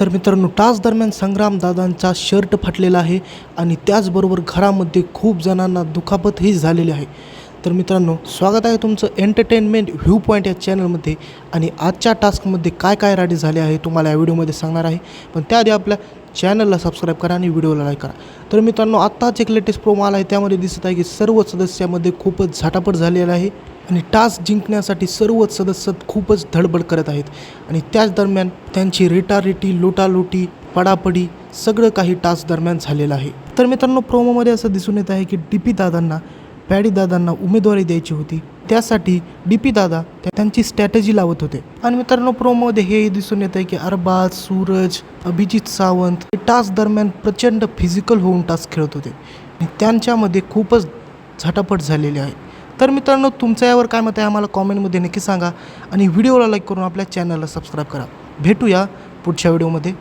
तर मित्रांनो, टास्क दरम्यान संग्रामदादांचा शर्ट फाटलेला आहे आणि त्याचबरोबर घरामध्ये खूप जणांना दुखापतही झालेली आहे. तर मित्रांनो, स्वागत आहे तुमचं एंटरटेनमेंट व्ह्यू पॉईंट या चॅनलमध्ये. आणि आजच्या टास्कमध्ये काय काय राडी झाले आहे तुम्हाला या व्हिडिओमध्ये सांगणार आहे. पण त्याआधी आपल्या चॅनलला सबस्क्राईब करा आणि व्हिडिओला लाईक करा. तर मित्रांनो, आत्ताच एक लेटेस्ट प्रोमो आला आहे. त्यामध्ये दिसत आहे की सर्व सदस्यामध्ये खूपच झटापट झालेला आहे आणि टास्क जिंकण्यासाठी सर्वच सदस्य खूपच धडपड करत आहेत. आणि त्याच दरम्यान त्यांची रेटारेटी, लोटालोटी, पडापडी सगळं काही टास्क दरम्यान झालेलं आहे. तर मित्रांनो, प्रोमोमध्ये असं दिसून येत आहे की डीपी दादांना, पॅडी दादांना उमेदवारी द्यायची होती. त्यासाठी डीपी दादा त्यांची स्ट्रॅटेजी लावत होते. आणि मित्रांनो, प्रोमोमध्ये हे दिसून येत आहे की अरबाज, सूरज, अभिजित सावंत हे टास्क दरम्यान प्रचंड फिजिकल होऊन टास्क खेळत होते आणि त्यांच्यामध्ये खूपच झटापट झालेली आहे. तर मित्रांनो, तुमचं यावर काय मत आहे आम्हाला कॉमेंटमध्ये नक्की सांगा आणि व्हिडिओला लाईक करून आपल्या चॅनलला सबस्क्राईब करा. भेटूया पुढच्या व्हिडिओमध्ये.